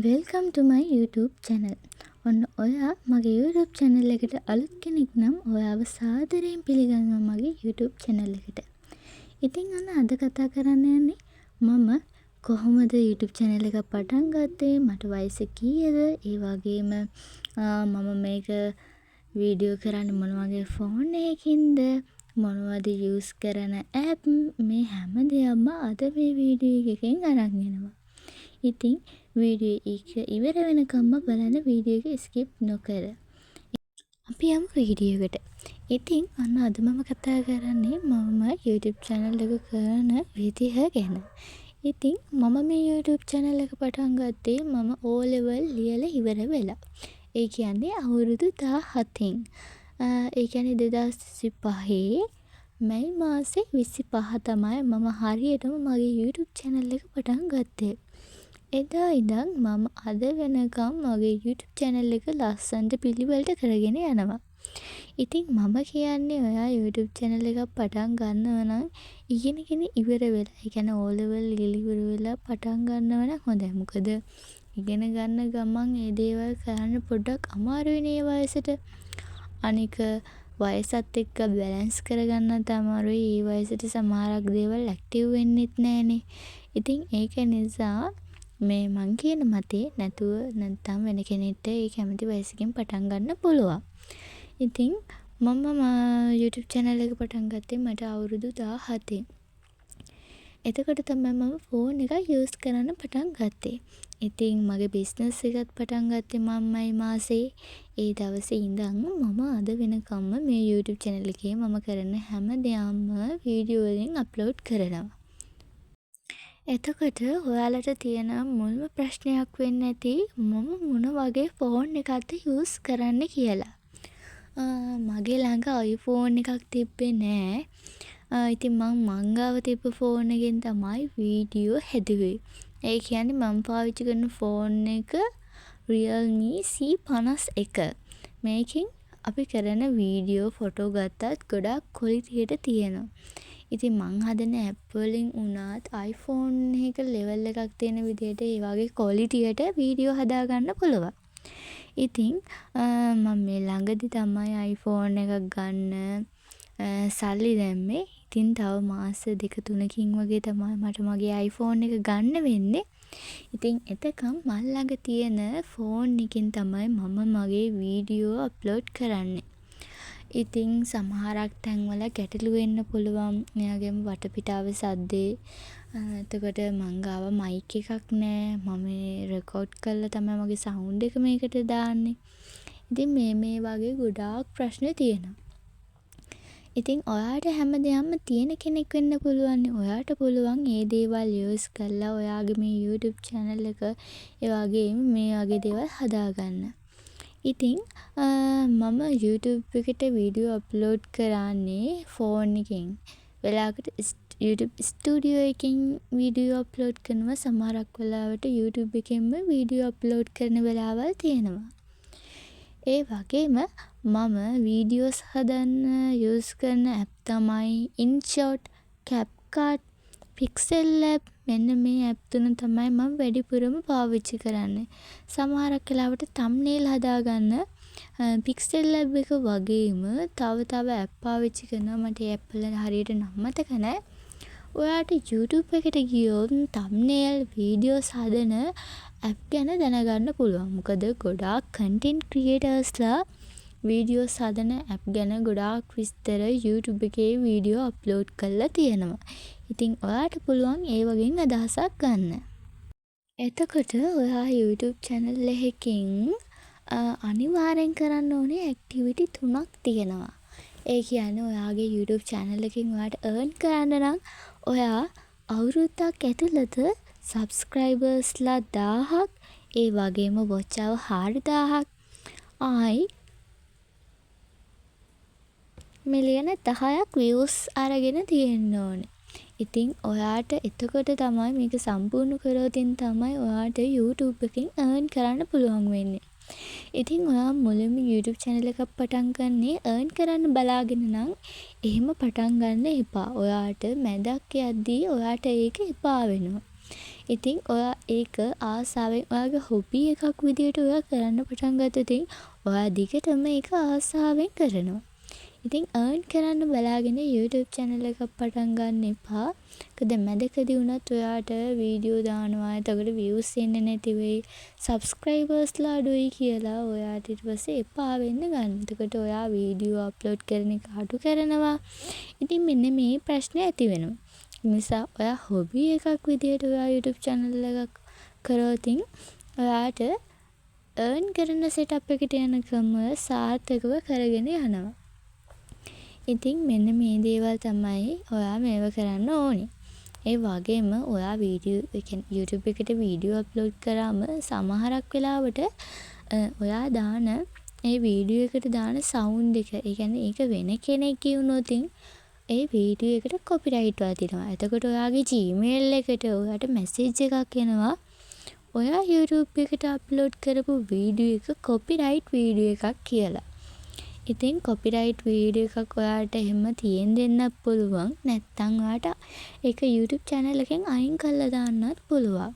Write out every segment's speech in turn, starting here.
Welcome to my YouTube channel. ඔන්න ඔයා මගේ YouTube channel එකට අලුත් කෙනෙක් නම් ඔයාව සාදරයෙන් පිළිගන්නවා මගේ YouTube channel එකට. ඉතින් අන්න අද කතා කරන්න යන්නේ මම කොහොමද YouTube channel එක පටන් ගත්තේ, මට වයස කීයද, ඒ වගේම මම මේක වීඩියෝ කරන්නේ මොන වගේ ෆෝන් එකකින්ද, මොනවද යූස් කරන ඇප්, මේ හැම දෙයක්ම අද මේ වීඩියෝ එකකින් අරන් එනවා. ඉතින් වීඩියෝ එක ඉවර වෙනකම්ම බලන්න, වීඩියෝ එක ස්කිප් නොකර. අපි යමු වීඩියෝ එකට. ඉතින් අන්න අද මම කතා කරන්නේ මම YouTube channel එක කරන විදිහ ගැන. ඉතින් මම මේ YouTube channel එක පටන් ගත්තේ මම O level ලියලා ඉවර වෙලා. ඒ කියන්නේ අවුරුදු 17න්. ඒ කියන්නේ 2025 මැයි මාසේ 25 තමයි මම හරියටම මගේ YouTube channel එක පටන් ගත්තේ. එදා ඉඳන් මම අද වෙනකම් මගේ YouTube channel එක ලස්සනට පිළිවෙලට කරගෙන යනවා. ඉතින් මම කියන්නේ ඔයා YouTube channel එකක් පටන් ගන්නව නම් ඉගෙනගෙන ඉවර වෙලා, ඒ කියන්නේ O level ඉවර වෙලා පටන් ගන්නව නම් හොඳයි. මොකද ඉගෙන ගන්න ගමන් මේ දේවල් කරන්න පොඩ්ඩක් අමාරුයි නේ වයසට. අනික වයසත් එක්ක බැලන්ස් කරගන්නත් අමාරුයි. ඒ වයසට සමහරක් දේවල් ඇක්ටිව් වෙන්නෙත් නෑනේ. ඉතින් ඒක නිසා මේ මං කියන මතේ නැතුව නැත්තම් වෙන කෙනෙක්ට ඒ කැමති වයසකින් පටන් ගන්න පුළුවන්. ඉතින් මම YouTube channel එක පටන් ගත්තේ මට අවුරුදු 17. එතකොට තමයි මම ෆෝන් එක යූස් කරන්න පටන් ගත්තේ. ඉතින් මගේ බිස්නස් එකත් පටන් ගත්තේ මම මයි මාසේ. ඒ දවසේ ඉඳන් මම අද වෙනකම්ම මේ YouTube channel එකේ මම කරන හැම දෙයක්ම වීඩියෝ වලින් අප්ලෝඩ් කරනවා. එතකොට ඔයාලට තියෙන මුල්ම ප්‍රශ්නයක් වෙන්න ඇති මම මොන වගේ ෆෝන් එකක්ද යූස් කරන්න කියලා. මගේ ළඟ iPhone එකක් තිබ්බේ නෑ. ඉතින් මං ගාව තිබ්බ ෆෝන් එකෙන් තමයි වීඩියෝ හැදුවේ. ඒ කියන්නේ මම පාවිච්චි කරන ෆෝන් එක Realme C51. මේකෙන් අපි කරන වීඩියෝ ෆොටෝ ගත්තත් ගොඩක් ක්වොලිටියට තියෙනවා. ඉතින් මං හදන ඇප් වලින් උනත් iPhone එක ලෙවල් එකක් තියෙන විදිහට ඒ වගේ ක්වොලිටියට වීඩියෝ හදාගන්න පුළුවන්. ඉතින් මම මේ ළඟදි තමයි iPhone එකක් ගන්න සල්ලි දැම්මේ. ඉතින් තව මාස 2-3කින් වගේ තමයි මට මගේ iPhone එක ගන්න වෙන්නේ. ඉතින් එතකම් මල් ළඟ තියෙන ෆෝන් එකෙන් තමයි මම මගේ වීඩියෝ අප්ලෝඩ් කරන්නේ. ඉතින් සමහරක් තැන්වල ගැටලු වෙන්න පුළුවන්. එයාගේම වටපිටාවේ සද්දේ. එතකොට මං ගාව මයික් එකක් නෑ. මම රෙකෝඩ් කරලා තමයි මගේ සවුන්ඩ් එක මේකට දාන්නේ. ඉතින් මේ වගේ ගොඩාක් ප්‍රශ්න තියෙනවා. ඉතින් ඔයාට හැම දෙයක්ම තියෙන කෙනෙක් වෙන්න පුළුවන්. ඔයාට පුළුවන් මේ දේවල් යූස් කරලා ඔයාගේ මේ YouTube channel එක ඒ වගේම මේ වගේ දේවල් හදාගන්න. ඉතින් මම YouTube එකට වීඩියෝ අප්ලෝඩ් කරන්නේ ෆෝන් එකෙන්. වෙලාවකට YouTube ස්ටුඩියෝ එකෙන් වීඩියෝ අප්ලෝඩ් කරනවා. සමහරක් වෙලාවට YouTube එකෙන්ම වීඩියෝ අප්ලෝඩ් කරන වෙලාවල් තියෙනවා. ඒ වගේම මම වීඩියෝස් හදන්න යූස් කරන ඇප් තමයි InShot, CapCut, Pixel Lab. මෙන්න මේ ඇප් තුන තමයි මම වැඩිපුරම පාවිච්චි කරන්නේ. සමහරක් වෙලාවට thumbnail හදාගන්න Pixel Lab එක වගේම තව ඇප් පාවිච්චි කරනවා. මට ඒ ඇප් වල හරියට නම් මතක නැහැ. ඔයාට YouTube එකට ගියොත් thumbnail වීඩියෝස් හදන ඇප් ගැන දැනගන්න පුළුවන්. මොකද ගොඩාක් content creatorsලා වීඩියෝස් හදන ඇප් ගැන ගොඩාක් විස්තර YouTube එකේ වීඩියෝ අප්ලෝඩ් කරලා තියෙනවා. ඉතින් ඔයාට පුළුවන් ඒ වගේන් අදහසක් ගන්න. එතකොට ඔයා YouTube channel එකකින් අනිවාර්යෙන් කරන්න ඕනේ ඇක්ටිවිටි 3ක් තියෙනවා. ඒ කියන්නේ ඔයාගේ YouTube channel එකකින් ඔයාට earn කරන්න නම් ඔයා අවුරුද්දක් ඇතුළත සබ්ස්ක්‍රයිබර්ස්ලා 1000ක්, ඒ වගේම වොච් අවර් 4000ක්, ආයි මිලියන 10ක් views අරගෙන තියෙන්න ඕනේ. ඉතින් ඔයාට එතකොට තමයි මේක සම්පූර්ණ කරොතින් තමයි ඔයාට YouTube එකෙන් earn කරන්න පුළුවන් වෙන්නේ. ඉතින් ඔයා මුලින්ම YouTube channel එකක් පටන් ගන්නේ earn කරන්න බලාගෙන නම් එහෙම පටන් ගන්න එපා. ඔයාට මැදක් යද්දී ඔයාට ඒක එපා වෙනවා. ඉතින් ඔයා ඒක ආසාවෙන් ඔයාගේ හොබි එකක් විදියට ඔයා කරන්න පටන් ගත්තොත් ඔයා දිගටම ඒක ආසාවෙන් කරනවා. ඉතින් earn කරන්න බලාගෙන YouTube channel එකක් පටන් ගන්න එපා. මොකද මැදකදී වුණත් ඔයාට වීඩියෝ දානවා. එතකොට views එන්නේ නැති වෙයි. subscribersලා අඩුයි කියලා ඔයාට ඊට පස්සේ එපා වෙන්න ගන්න. එතකොට ඔයා වීඩියෝ අප්ලෝඩ් කරන එක අඩු කරනවා. ඉතින් මෙන්න මේ ප්‍රශ්නේ ඇති වෙනවා. ඒ නිසා ඔයා හොබි එකක් විදියට ඔයා YouTube channel එකක් කරොත් ඔයාට earn කරන setup එකට යනකම් සාර්ථකව කරගෙන යනවා. ඉතින් මෙන්න මේ දේවල් තමයි ඔයා මේව කරන්න ඕනේ. ඒ වගේම ඔයා වීඩියෝ YouTube එකට වීඩියෝ අප්ලෝඩ් කරාම සමහරක් වෙලාවට ඔයා දාන ඒ වීඩියෝ එකට දාන සවුන්ඩ් එක, ඒ කියන්නේ ඒක වෙන කෙනෙක් කියනොත් ඒ වීඩියෝ එකට කොපිරයිට් වදිනවා. එතකොට ඔයාගේ Gmail එකට ඔයාට මැසේජ් එකක් එනවා. ඔයා YouTube එකට අප්ලෝඩ් කරපු වීඩියෝ එක කොපිරයිට් වීඩියෝ එකක් කියලා. ඉතින් කොපිරයිට් වීඩියෝ එකක් ඔයාට එහෙම තියෙන් දෙන්නත් පුළුවන්. නැත්නම් ඔයාට ඒක YouTube channel එකෙන් අයින් කරලා දාන්නත් පුළුවන්.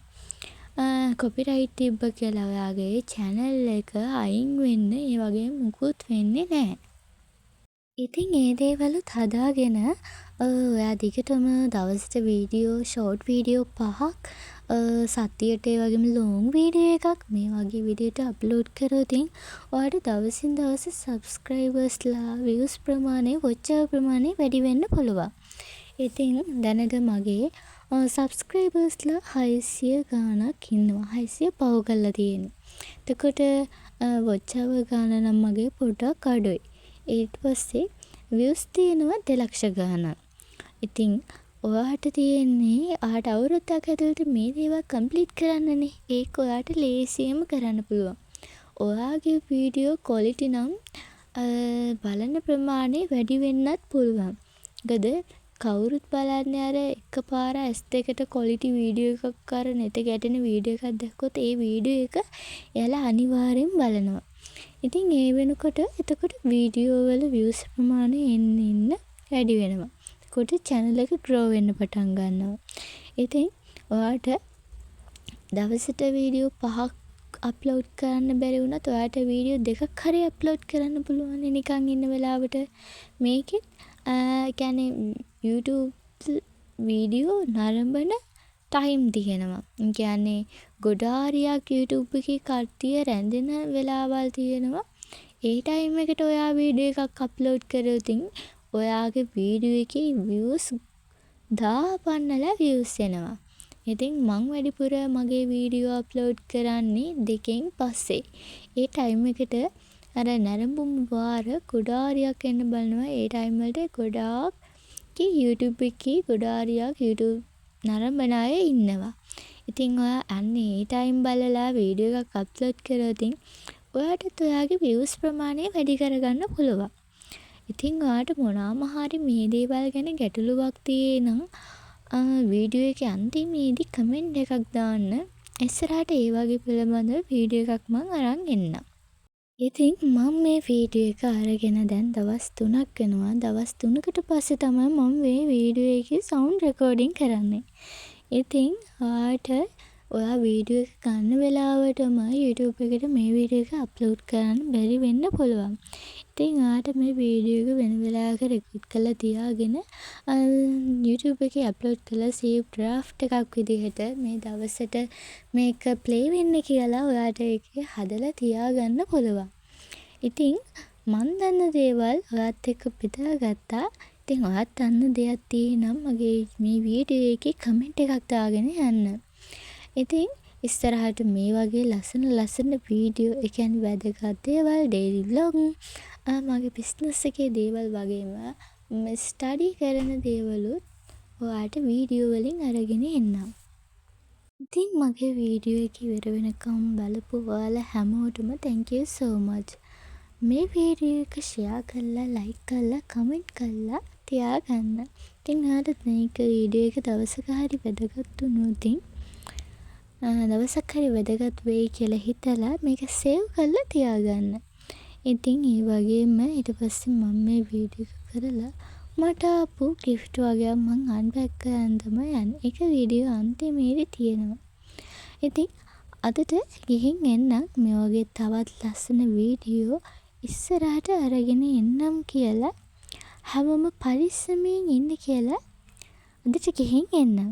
කොපිරයිට් තිබ්බ කියලා ඔයාගේ channel එක අයින් වෙන්න ඒ වගේ මුකුත් වෙන්නේ නැහැ. ඉතින් ඒ දේවලුත් හදාගෙන ඔයා දිගටම දවසට වීඩියෝ ෂෝට් වීඩියෝ 5ක් සතියට ඒ වගේම ලොං වීඩියෝ එකක් මේ වගේ විදිහට අප්ලෝඩ් කරොත් ඔයාට දවසින් දවස සබ්ස්ක්‍රයිබර්ස්ලා views ප්‍රමාණය watch hour ප්‍රමාණය වැඩි වෙන්න පුළුවන්. ඉතින් දැනට මගේ සබ්ස්ක්‍රයිබර්ස්ලා 600 ගාණක් ඉන්නවා. 600 පව කරලා තියෙනවා. එතකොට watch hour ගාණ නම් මගේ පොඩක් අඩුයි. ඊට පස්සේ views තියෙනවා 2 ලක්ෂ ගාණක්. ඉතින් ඔයාට තියෙන්නේ ආට අවුරුද්දක් ඇතුළත මේ දේවල් කම්ප්ලීට් කරන්නනේ. ඒක ඔයාට ලේසියෙන්ම කරන්න පුළුවන්. ඔයාගේ වීඩියෝ ක්වොලිටි නම් බලන ප්‍රමාණය වැඩි වෙන්නත් පුළුවන්. මොකද කවුරුත් බලන්නේ අර එකපාර S2කට ක්වොලිටි වීඩියෝ එකක් අර නෙත ගැටෙන වීඩියෝ එකක් දැක්කොත් ඒ වීඩියෝ එක එයාලා අනිවාර්යෙන් බලනවා. ඉතින් ඒ වෙනකොට එතකොට වීඩියෝ වල views ප්‍රමාණය එන්න වැඩි වෙනවා. එතකොට channel එක grow වෙන්න පටන් ගන්නවා. ඉතින් ඔයාට දවසට වීඩියෝ 5ක් අප්ලෝඩ් කරන්න බැරි වුණත් ඔයාට වීඩියෝ 2ක් හරි අප්ලෝඩ් කරන්න පුළුවන් නිකන් ඉන්න වෙලාවට. මේකෙත් කියන්නේ YouTube වීඩියෝ නරඹන ටයිම් තියෙනවා. කියන්නේ ගොඩාරියක් YouTube එකේ කට්ටිය රැඳෙන වෙලාවල් තියෙනවා. ඒ ටයිම් එකට ඔයා වීඩියෝ එකක් අප්ලෝඩ් කරොත් ඔයාගේ වීඩියෝ එකේ views 1000 පන්නලා views එනවා. ඉතින් මං වැඩිපුර මගේ වීඩියෝ අප්ලෝඩ් කරන්නේ 2කින් පස්සේ. ඒ ටයිම් එකට අර නරඹුම් වාර ගොඩාරියක් එන්න බලනවා. ඒ ටයිම් වලට ගොඩාක් YouTube එකේ ගොඩාරියක් YouTube නරඹන අය ඉන්නවා. ඉතින් ඔයා අන්නේ ඒ ටයිම් බලලා වීඩියෝ එකක් අප්ලෝඩ් කරොත් ඔයාටත් ඔයාගේ views ප්‍රමාණය වැඩි කරගන්න පුළුවන්. ඉතින් ඔයාට මොනවාම හරි මේ දේවල් ගැන ගැටලුවක් තියෙනම් වීඩියෝ එකේ අන්තිමේදී කමෙන්ට් එකක් දාන්න. ඉස්සරහට ඒ වගේ පිළිබඳ වීඩියෝ එකක් මම අරන් එන්නම්. ඉතින් මම මේ වීඩියෝ එක අරගෙන දැන් දවස් 3ක් වෙනවා. දවස් 3කට පස්සේ තමයි මම මේ වීඩියෝ එකේ සවුන්ඩ් රෙකෝඩින් කරන්නේ. ඉතින් ඔයා වීඩියෝ එක ගන්න වෙලාවටම YouTube එකට මේ වීඩියෝ එක අප්ලෝඩ් කරන්න බැරි වෙන්න පුළුවන්. ඉතින් ඔයාට මේ වීඩියෝ එක වෙන වෙලාවක රෙකෝඩ් කරලා තියාගෙන YouTube එකේ අප්ලෝඩ් කරලා save draft එකක් විදිහට මේ දවසට මේක play වෙන්න කියලා ඔයාට ඒක හදලා තියාගන්න පුළුවන්. ඉතින් මන් දන්න දේවල් ඔයත් එක්ක බෙදාගත්තා. ඉතින් ඔයත් දන්න දෙයක් තියෙනම් මගේ මේ වීඩියෝ එකේ කමෙන්ට් එකක් දාගෙන යන්න. ඉතින් ඉස්සරහට මේ වගේ ලස්සන වීඩියෝ, ඒ කියන්නේ වැදගත් දේවල්, daily vlog, මගේ business එකේ දේවල් වගේම ස්ටඩි කරන දේවලුත් ඔයාට වීඩියෝ වලින් අරගෙන එන්නම්. ඉතින් මගේ වීඩියෝ එක ඉවර වෙනකම් බලපු ඔයාලා හැමෝටම thank you so much. මේ වීඩියෝ එක ෂෙයා කරලා, ලයික් කරලා, කමෙන්ට් කරලා තියාගන්න. ඉතින් ඔයාලට මේක වීඩියෝ එක දවසක හරි වැදගත් වුණොත් දවසක් හරි වැදගත් වෙයි කියලා හිතලා මේක සේව් කරලා තියාගන්න. ඉතින් ඒ වගේම ඊට පස්සේ මම මේ වීඩියෝ එක කරලා මට ආපු ගිෆ්ට් වගේක් මම අන්පැක් කරන්න තමයි යන්නේ. ඒක වීඩියෝ අන්තිමේදී තියෙනවා. ඉතින් අදට ගිහින් එන්නම් මේ වගේ තවත් ලස්සන වීඩියෝ ඉස්සරහට අරගෙන එන්නම් කියලා හැමෝම පරිස්සමෙන් ඉන්න කියලා අදට ගිහින් එන්නම්.